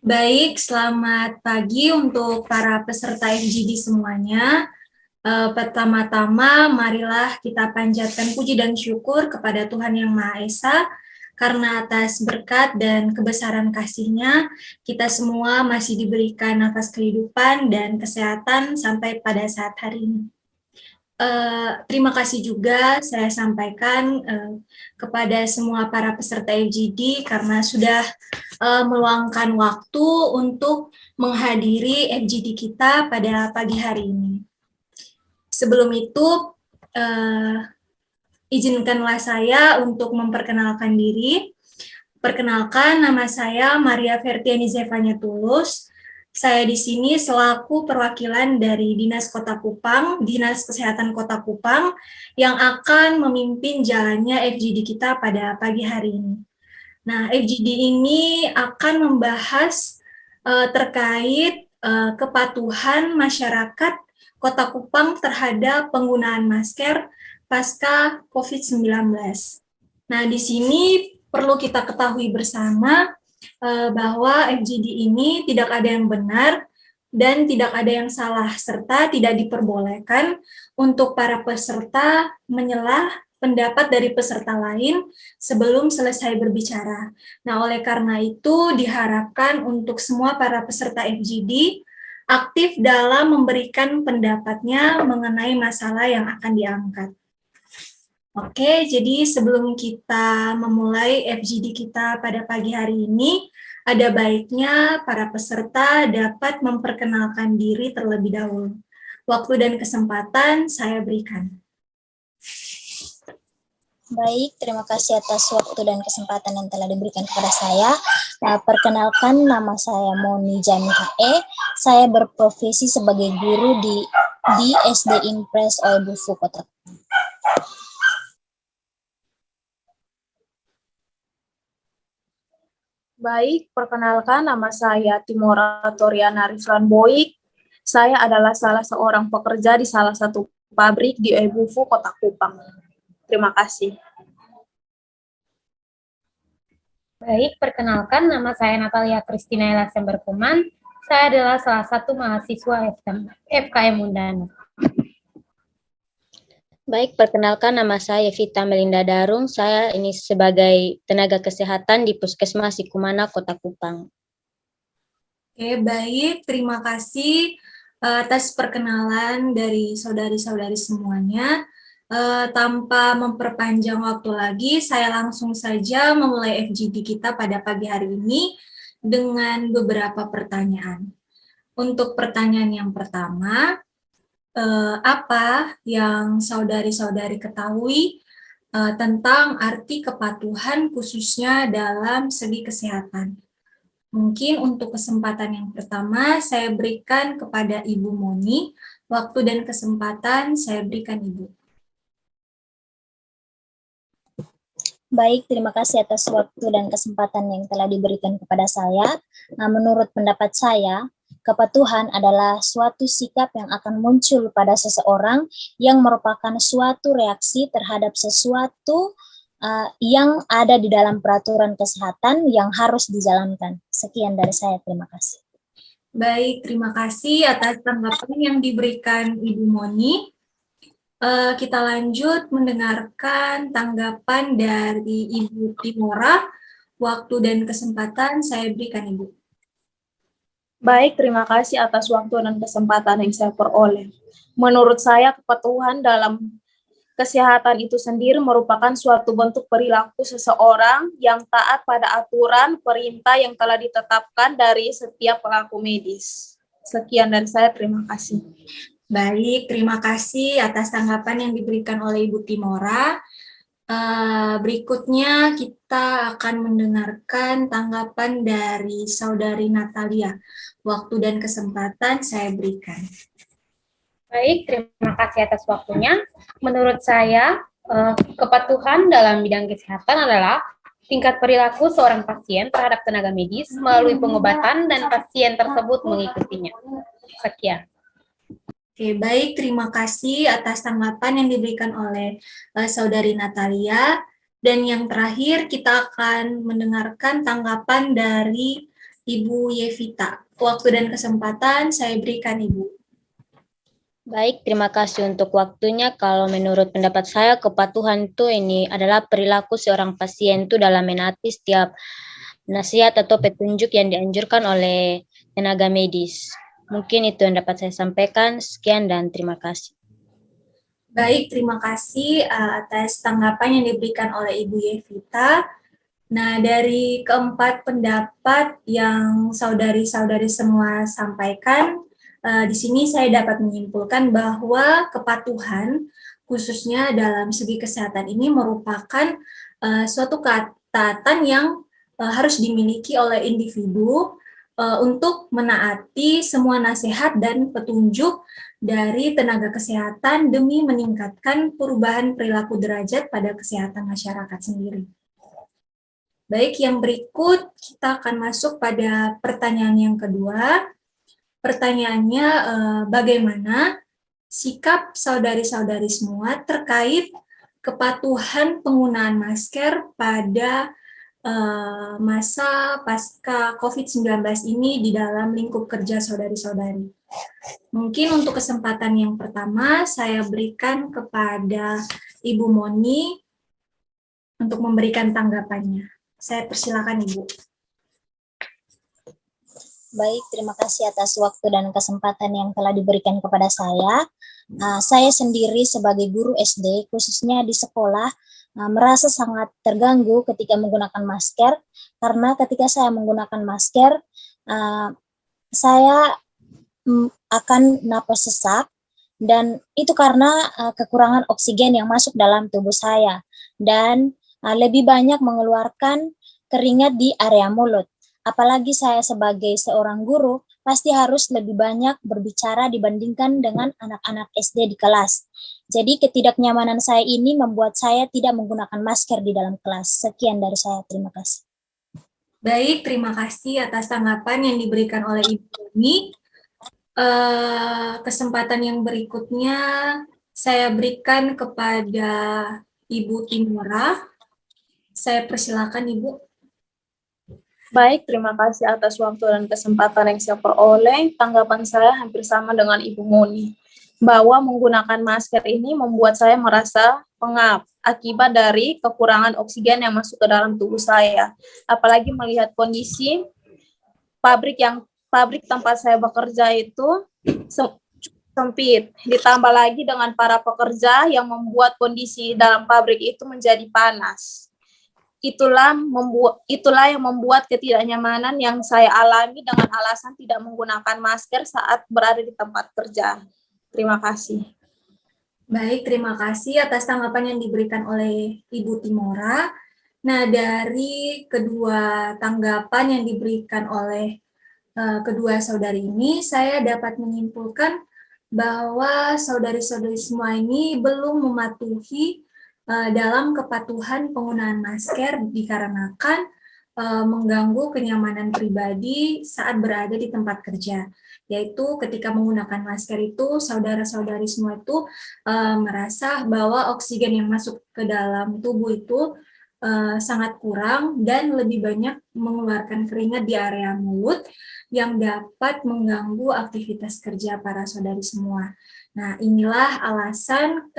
Baik, selamat pagi untuk para peserta FGD semuanya. Pertama-tama, marilah kita panjatkan puji dan syukur kepada Tuhan Yang Maha Esa, karena atas berkat dan kebesaran kasih-Nya, kita semua masih diberikan nafas kehidupan dan kesehatan sampai pada saat hari ini. Terima kasih juga saya sampaikan kepada semua para peserta FGD karena sudah meluangkan waktu untuk menghadiri FGD kita pada pagi hari ini. Sebelum itu, izinkanlah saya untuk memperkenalkan diri. Perkenalkan, nama saya Maria Fertiani Zevanya Tulus. Saya di sini selaku perwakilan dari Dinas Kota Kupang, Dinas Kesehatan Kota Kupang, yang akan memimpin jalannya FGD kita pada pagi hari ini. Nah, FGD ini akan membahas terkait kepatuhan masyarakat Kota Kupang terhadap penggunaan masker pasca COVID-19. Nah, di sini perlu kita ketahui bersama bahwa FGD ini tidak ada yang benar dan tidak ada yang salah, serta tidak diperbolehkan untuk para peserta menyelah pendapat dari peserta lain sebelum selesai berbicara. Nah, oleh karena itu diharapkan untuk semua para peserta FGD aktif dalam memberikan pendapatnya mengenai masalah yang akan diangkat. Oke, jadi sebelum kita memulai FGD kita pada pagi hari ini, ada baiknya para peserta dapat memperkenalkan diri terlebih dahulu. Waktu dan kesempatan saya berikan. Baik, terima kasih atas waktu dan kesempatan yang telah diberikan kepada saya. Perkenalkan, nama saya Moni Jamiha E. Saya berprofesi sebagai guru di SD Impres Oebufu Kota. Baik, perkenalkan nama saya Timora Toriana Riflan Boik. Saya adalah salah seorang pekerja di salah satu pabrik di Oebufu Kota Kupang. Terima kasih. Baik, perkenalkan nama saya Natalia Kristina Elasen Berkuman. Saya adalah salah satu mahasiswa FKM Undana. Baik, perkenalkan nama saya Vita Melinda Darung. Saya ini sebagai tenaga kesehatan di Puskesmas Sikumana, Kota Kupang. Oke, baik. Terima kasih atas perkenalan dari saudari-saudari semuanya. Tanpa memperpanjang waktu lagi, saya langsung saja memulai FGD kita pada pagi hari ini dengan beberapa pertanyaan. Untuk pertanyaan yang pertama, apa yang saudari-saudari ketahui tentang arti kepatuhan khususnya dalam segi kesehatan? Mungkin untuk kesempatan yang pertama saya berikan kepada Ibu Moni. Waktu dan kesempatan saya berikan Ibu. Baik, terima kasih atas waktu dan kesempatan yang telah diberikan kepada saya. Menurut pendapat saya, kepatuhan adalah suatu sikap yang akan muncul pada seseorang yang merupakan suatu reaksi terhadap sesuatu yang ada di dalam peraturan kesehatan yang harus dijalankan. Sekian dari saya, terima kasih. Baik, terima kasih atas tanggapan yang diberikan Ibu Moni. Kita lanjut mendengarkan tanggapan dari Ibu Timora. Waktu dan kesempatan saya berikan Ibu. Baik, terima kasih atas waktu dan kesempatan yang saya peroleh. Menurut saya, kepatuhan dalam kesehatan itu sendiri merupakan suatu bentuk perilaku seseorang yang taat pada aturan perintah yang telah ditetapkan dari setiap pelaku medis. Sekian dari saya, terima kasih. Baik, terima kasih atas tanggapan yang diberikan oleh Ibu Timora. Berikutnya kita akan mendengarkan tanggapan dari Saudari Natalia. Waktu dan kesempatan saya berikan. Baik, terima kasih atas waktunya. Menurut saya, kepatuhan dalam bidang kesehatan adalah tingkat perilaku seorang pasien terhadap tenaga medis melalui pengobatan dan pasien tersebut mengikutinya. Sekian. Oke, baik. Terima kasih atas tanggapan yang diberikan oleh Saudari Natalia. Dan yang terakhir, kita akan mendengarkan tanggapan dari Ibu Yevita. Waktu dan kesempatan saya berikan, Ibu. Baik, terima kasih untuk waktunya. Kalau menurut pendapat saya, kepatuhan itu ini adalah perilaku seorang pasien itu dalam menaati setiap nasihat atau petunjuk yang dianjurkan oleh tenaga medis. Mungkin itu yang dapat saya sampaikan. Sekian dan terima kasih. Baik, terima kasih atas tanggapan yang diberikan oleh Ibu Yevita. Nah, dari keempat pendapat yang saudari-saudari semua sampaikan, di sini saya dapat menyimpulkan bahwa kepatuhan, khususnya dalam segi kesehatan ini merupakan suatu ketaatan yang harus dimiliki oleh individu untuk menaati semua nasihat dan petunjuk dari tenaga kesehatan demi meningkatkan perubahan perilaku derajat pada kesehatan masyarakat sendiri. Baik, yang berikut kita akan masuk pada pertanyaan yang kedua. Pertanyaannya, bagaimana sikap saudari-saudari semua terkait kepatuhan penggunaan masker pada masa pasca COVID-19 ini di dalam lingkup kerja saudari-saudari. Mungkin untuk kesempatan yang pertama, saya berikan kepada Ibu Moni untuk memberikan tanggapannya. Saya persilakan, Ibu. Baik, terima kasih atas waktu dan kesempatan yang telah diberikan kepada saya. Saya sendiri sebagai guru SD, khususnya di sekolah, merasa sangat terganggu ketika menggunakan masker, karena ketika saya menggunakan masker, saya akan napas sesak, dan itu karena kekurangan oksigen yang masuk dalam tubuh saya, dan lebih banyak mengeluarkan keringat di area mulut. Apalagi saya sebagai seorang guru, pasti harus lebih banyak berbicara dibandingkan dengan anak-anak SD di kelas. Jadi ketidaknyamanan saya ini membuat saya tidak menggunakan masker di dalam kelas. Sekian dari saya, terima kasih. Baik, terima kasih atas tanggapan yang diberikan oleh Ibu Uni. Kesempatan yang berikutnya saya berikan kepada Ibu Timora. Saya persilakan, Ibu. Baik, terima kasih atas waktu dan kesempatan yang saya peroleh. Tanggapan saya hampir sama dengan Ibu Moni, bahwa menggunakan masker ini membuat saya merasa pengap akibat dari kekurangan oksigen yang masuk ke dalam tubuh saya. Apalagi melihat kondisi pabrik tempat saya bekerja itu sempit, ditambah lagi dengan para pekerja yang membuat kondisi dalam pabrik itu menjadi panas. Itulah yang membuat ketidaknyamanan yang saya alami dengan alasan tidak menggunakan masker saat berada di tempat kerja. Terima kasih. Baik, terima kasih atas tanggapan yang diberikan oleh Ibu Timora. Nah, dari kedua tanggapan yang diberikan oleh kedua saudari ini, saya dapat menyimpulkan bahwa saudari-saudari semua ini belum mematuhi dalam kepatuhan penggunaan masker dikarenakan mengganggu kenyamanan pribadi saat berada di tempat kerja. Yaitu ketika menggunakan masker itu, saudara-saudari semua itu merasa bahwa oksigen yang masuk ke dalam tubuh itu sangat kurang dan lebih banyak mengeluarkan keringat di area mulut yang dapat mengganggu aktivitas kerja para saudari semua. Nah, inilah alasan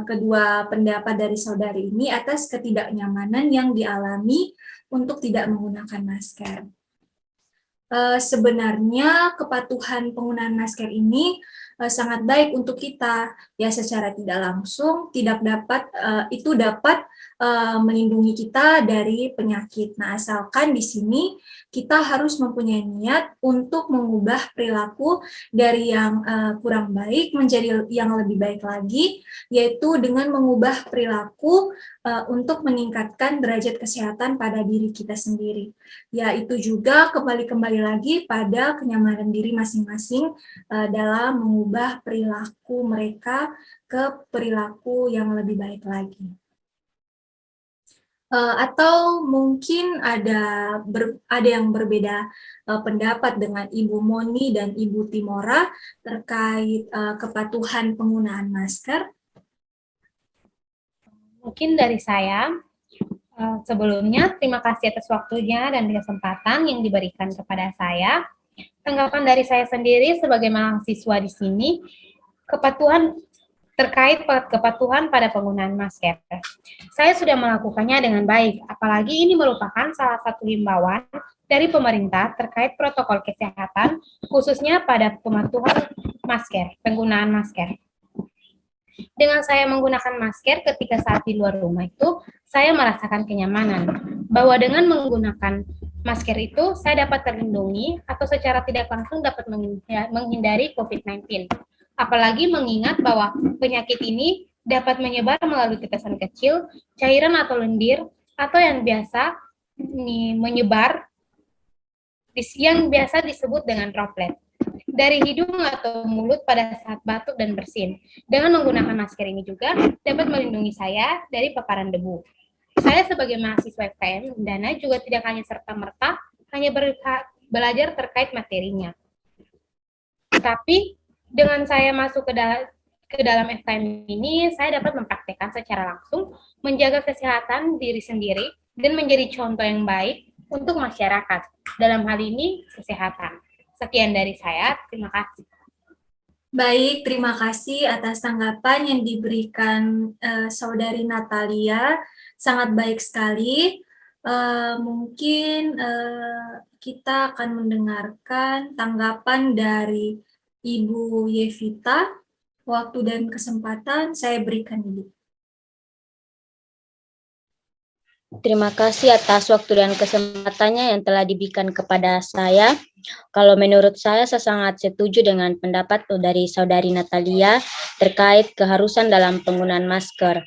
kedua pendapat dari saudari ini atas ketidaknyamanan yang dialami untuk tidak menggunakan masker. Sebenarnya kepatuhan penggunaan masker ini sangat baik untuk kita, ya secara tidak langsung itu dapat melindungi kita dari penyakit. Nah, asalkan di sini kita harus mempunyai niat untuk mengubah perilaku dari yang kurang baik menjadi yang lebih baik lagi, yaitu dengan mengubah perilaku untuk meningkatkan derajat kesehatan pada diri kita sendiri. Ya, itu juga kembali lagi pada kenyamanan diri masing-masing dalam mengubah perilaku mereka ke perilaku yang lebih baik lagi. Atau mungkin ada yang berbeda pendapat dengan Ibu Moni dan Ibu Timora terkait kepatuhan penggunaan masker. Mungkin dari saya, Sebelumnya, terima kasih atas waktunya dan kesempatan yang diberikan kepada saya. Tanggapan dari saya sendiri sebagai mahasiswa di sini, terkait kepatuhan pada penggunaan masker. Saya sudah melakukannya dengan baik, apalagi ini merupakan salah satu himbauan dari pemerintah terkait protokol kesehatan, khususnya pada penggunaan masker. Dengan saya menggunakan masker ketika saat di luar rumah itu, saya merasakan kenyamanan. Bahwa dengan menggunakan masker itu, saya dapat terlindungi atau secara tidak langsung dapat menghindari COVID-19. Apalagi mengingat bahwa penyakit ini dapat menyebar melalui tetesan kecil, cairan atau lendir, atau yang biasa menyebar, yang biasa disebut dengan droplet, dari hidung atau mulut pada saat batuk dan bersin. Dengan menggunakan masker ini juga dapat melindungi saya dari paparan debu. Saya sebagai mahasiswa FKM Undana juga tidak hanya serta-merta hanya belajar terkait materinya. Tapi dengan saya masuk ke dalam FKM ini, saya dapat mempraktekkan secara langsung menjaga kesehatan diri sendiri dan menjadi contoh yang baik untuk masyarakat. Dalam hal ini, kesehatan. Sekian dari saya, terima kasih. Baik, terima kasih atas tanggapan yang diberikan Saudari Natalia, sangat baik sekali. Mungkin kita akan mendengarkan tanggapan dari Ibu Yevita. Waktu dan kesempatan saya berikan Ibu. Terima kasih atas waktu dan kesempatannya yang telah diberikan kepada saya. Kalau menurut saya sangat setuju dengan pendapat dari Saudari Natalia terkait keharusan dalam penggunaan masker.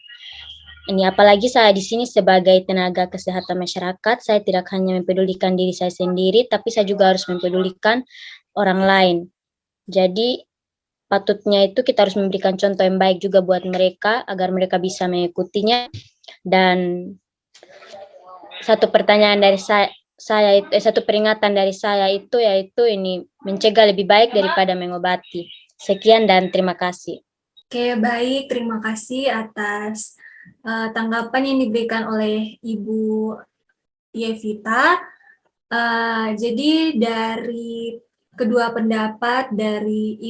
Ini apalagi saya di sini sebagai tenaga kesehatan masyarakat, saya tidak hanya mempedulikan diri saya sendiri, tapi saya juga harus mempedulikan orang lain. Jadi patutnya itu kita harus memberikan contoh yang baik juga buat mereka agar mereka bisa mengikutinya. Dan satu pertanyaan dari satu peringatan dari saya itu yaitu ini mencegah lebih baik daripada mengobati. Sekian dan terima kasih. Oke, baik. Terima kasih atas tanggapan yang diberikan oleh Ibu Yevita. Jadi dari kedua pendapat dari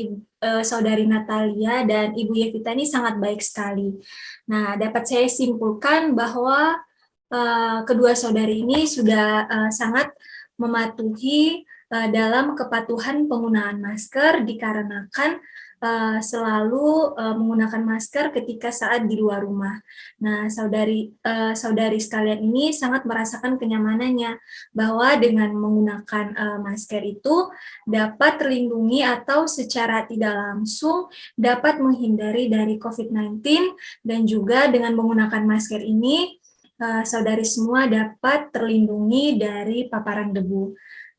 Saudari Natalia dan Ibu Yevita ini sangat baik sekali. Nah, dapat saya simpulkan bahwa kedua saudari ini sudah sangat mematuhi dalam kepatuhan penggunaan masker dikarenakan selalu menggunakan masker ketika saat di luar rumah. Nah, saudari sekalian ini sangat merasakan kenyamanannya bahwa dengan menggunakan masker itu dapat terlindungi atau secara tidak langsung dapat menghindari dari COVID-19, dan juga dengan menggunakan masker ini saudari semua dapat terlindungi dari paparan debu.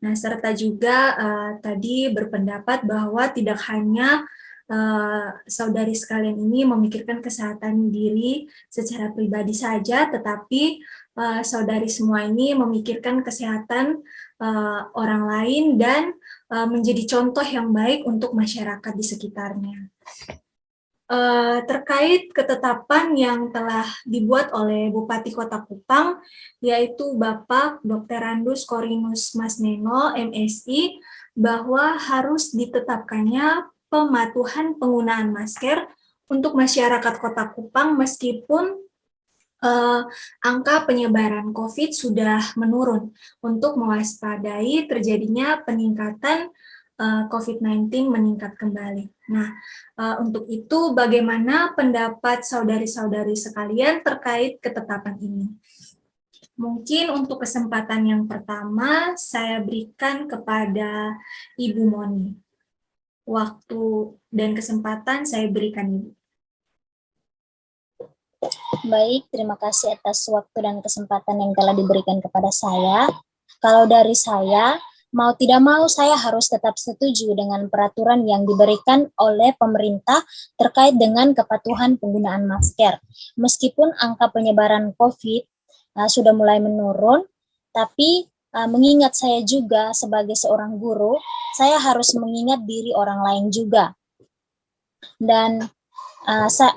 Nah, serta juga tadi berpendapat bahwa tidak hanya saudari sekalian ini memikirkan kesehatan diri secara pribadi saja, tetapi saudari semua ini memikirkan kesehatan orang lain dan menjadi contoh yang baik untuk masyarakat di sekitarnya. Terkait ketetapan yang telah dibuat oleh Bupati Kota Kupang, yaitu Bapak Dr. Randus Korinus Masneno, MSI, bahwa harus ditetapkannya pematuhan penggunaan masker untuk masyarakat Kota Kupang meskipun angka penyebaran COVID sudah menurun, untuk mewaspadai terjadinya peningkatan COVID-19 meningkat kembali. Nah, untuk itu bagaimana pendapat saudari-saudari sekalian terkait ketetapan ini? Mungkin untuk kesempatan yang pertama saya berikan kepada Ibu Moni. Waktu dan kesempatan saya berikan Ibu. Baik, terima kasih atas waktu dan kesempatan yang telah diberikan kepada saya. Kalau dari saya, mau tidak mau saya harus tetap setuju dengan peraturan yang diberikan oleh pemerintah terkait dengan kepatuhan penggunaan masker. Meskipun angka penyebaran COVID sudah mulai menurun, tapi mengingat saya juga sebagai seorang guru, saya harus mengingat diri orang lain juga. Dan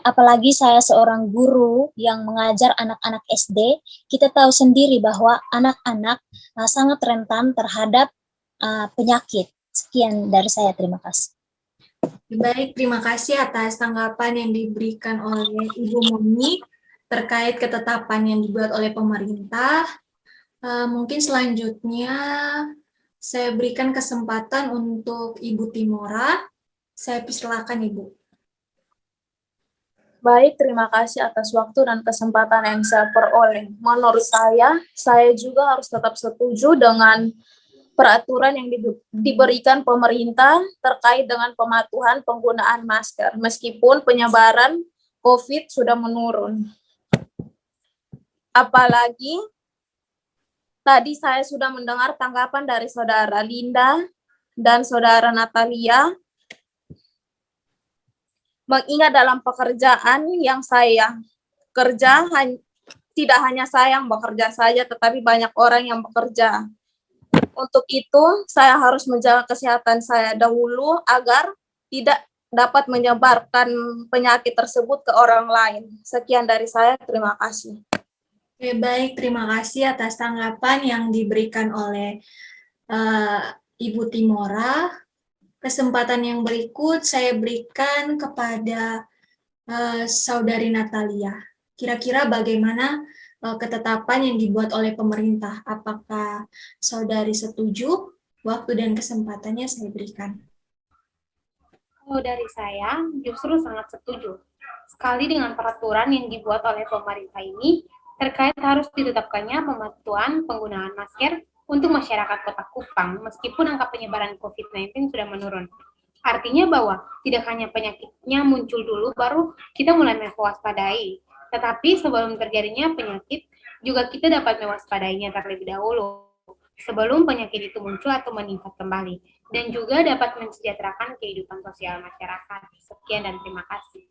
Apalagi saya seorang guru yang mengajar anak-anak SD, kita tahu sendiri bahwa anak-anak sangat rentan terhadap penyakit. Sekian dari saya, terima kasih. Baik, terima kasih atas tanggapan yang diberikan oleh Ibu Moni terkait ketetapan yang dibuat oleh pemerintah. Mungkin selanjutnya saya berikan kesempatan untuk Ibu Timora. Saya persilakan Ibu. Baik, terima kasih atas waktu dan kesempatan yang saya peroleh. Menurut saya juga harus tetap setuju dengan peraturan yang diberikan pemerintah terkait dengan pematuhan penggunaan masker, meskipun penyebaran COVID sudah menurun. Apalagi tadi saya sudah mendengar tanggapan dari Saudara Linda dan Saudara Natalia, mengingat dalam pekerjaan yang saya kerja, tidak hanya saya yang bekerja saja, tetapi banyak orang yang bekerja. Untuk itu, saya harus menjaga kesehatan saya dahulu agar tidak dapat menyebarkan penyakit tersebut ke orang lain. Sekian dari saya, terima kasih. Oke, baik, terima kasih atas tanggapan yang diberikan oleh Ibu Timora. Kesempatan yang berikut saya berikan kepada Saudari Natalia. Kira-kira bagaimana ketetapan yang dibuat oleh pemerintah? Apakah Saudari setuju? Waktu dan kesempatannya saya berikan. Kalau dari saya, justru sangat setuju sekali dengan peraturan yang dibuat oleh pemerintah ini terkait harus ditetapkannya pematuhan penggunaan masker untuk masyarakat Kota Kupang, meskipun angka penyebaran COVID-19 sudah menurun. Artinya bahwa tidak hanya penyakitnya muncul dulu, baru kita mulai mewaspadai. Tetapi sebelum terjadinya penyakit, juga kita dapat mewaspadainya terlebih dahulu, sebelum penyakit itu muncul atau meningkat kembali, dan juga dapat mensejahterakan kehidupan sosial masyarakat. Sekian dan terima kasih.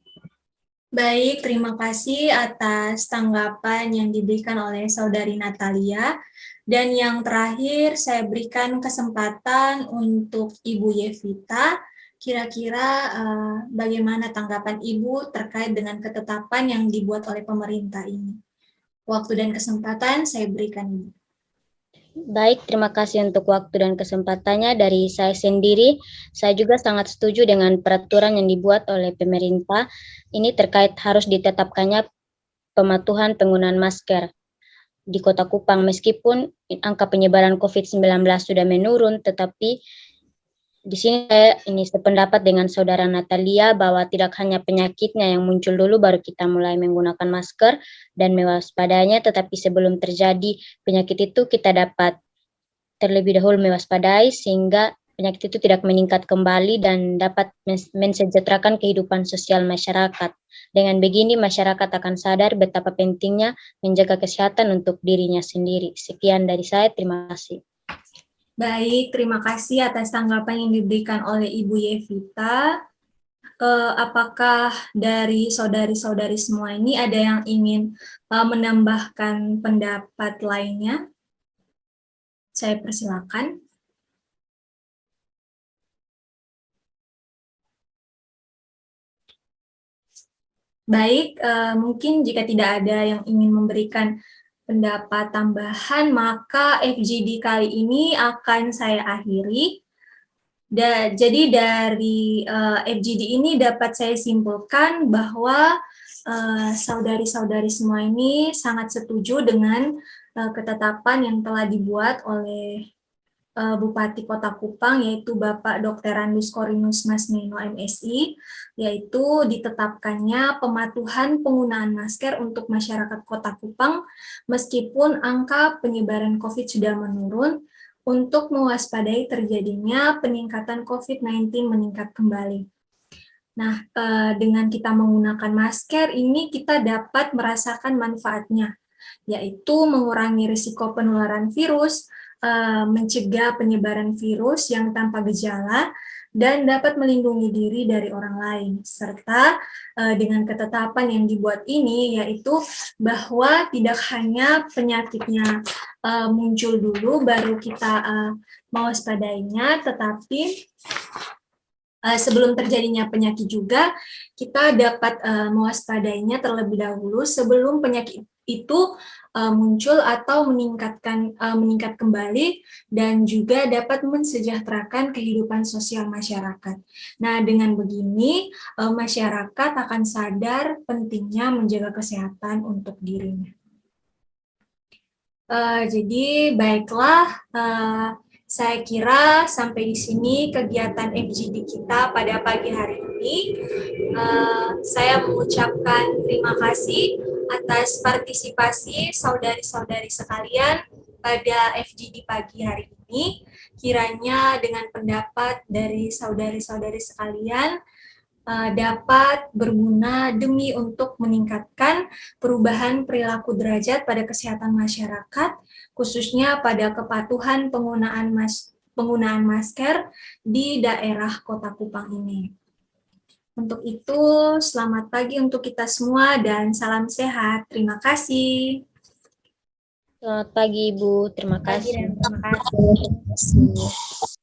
Baik, terima kasih atas tanggapan yang diberikan oleh Saudari Natalia. Dan yang terakhir, saya berikan kesempatan untuk Ibu Yevita. Kira-kira bagaimana tanggapan Ibu terkait dengan ketetapan yang dibuat oleh pemerintah ini? Waktu dan kesempatan saya berikan Ibu. Baik, terima kasih untuk waktu dan kesempatannya. Dari saya sendiri, saya juga sangat setuju dengan peraturan yang dibuat oleh pemerintah. Ini terkait harus ditetapkannya pematuhan penggunaan masker di Kota Kupang. Meskipun angka penyebaran COVID-19 sudah menurun, tetapi di sini saya sependapat dengan Saudara Natalia bahwa tidak hanya penyakitnya yang muncul dulu baru kita mulai menggunakan masker dan mewaspadainya, tetapi sebelum terjadi penyakit itu kita dapat terlebih dahulu mewaspadai sehingga penyakit itu tidak meningkat kembali dan dapat mensejahterakan kehidupan sosial masyarakat. Dengan begini masyarakat akan sadar betapa pentingnya menjaga kesehatan untuk dirinya sendiri. Sekian dari saya, terima kasih. Baik, terima kasih atas tanggapan yang diberikan oleh Ibu Yevita. Apakah dari saudari-saudari semua ini ada yang ingin menambahkan pendapat lainnya? Saya persilakan. Baik, mungkin jika tidak ada yang ingin memberikan pendapat tambahan, maka FGD kali ini akan saya akhiri. Jadi dari FGD ini dapat saya simpulkan bahwa saudari-saudari semua ini sangat setuju dengan ketetapan yang telah dibuat oleh Bupati Kota Kupang, yaitu Bapak Dr. Randus Korinus Masnino MSI, yaitu ditetapkannya pematuhan penggunaan masker untuk masyarakat Kota Kupang meskipun angka penyebaran COVID sudah menurun untuk mewaspadai terjadinya peningkatan COVID-19 meningkat kembali. Nah, dengan kita menggunakan masker ini kita dapat merasakan manfaatnya, yaitu mengurangi risiko penularan virus, mencegah penyebaran virus yang tanpa gejala, dan dapat melindungi diri dari orang lain. Serta dengan ketetapan yang dibuat ini, yaitu bahwa tidak hanya penyakitnya muncul dulu baru kita mewaspadainya, tetapi sebelum terjadinya penyakit juga, kita dapat mewaspadainya terlebih dahulu sebelum penyakit itu muncul atau meningkat kembali dan juga dapat mensejahterakan kehidupan sosial masyarakat. Nah, dengan begini masyarakat akan sadar pentingnya menjaga kesehatan untuk dirinya. Jadi baiklah, saya kira sampai di sini kegiatan FGD kita pada pagi hari ini. Saya mengucapkan terima kasih atas partisipasi saudari-saudari sekalian pada FGD pagi hari ini. Kiranya dengan pendapat dari saudari-saudari sekalian dapat berguna demi untuk meningkatkan perubahan perilaku derajat pada kesehatan masyarakat, khususnya pada kepatuhan penggunaan masker di daerah Kota Kupang ini. Untuk itu, selamat pagi untuk kita semua dan salam sehat. Terima kasih. Selamat pagi, Ibu. Terima kasih. Terima kasih. Terima kasih.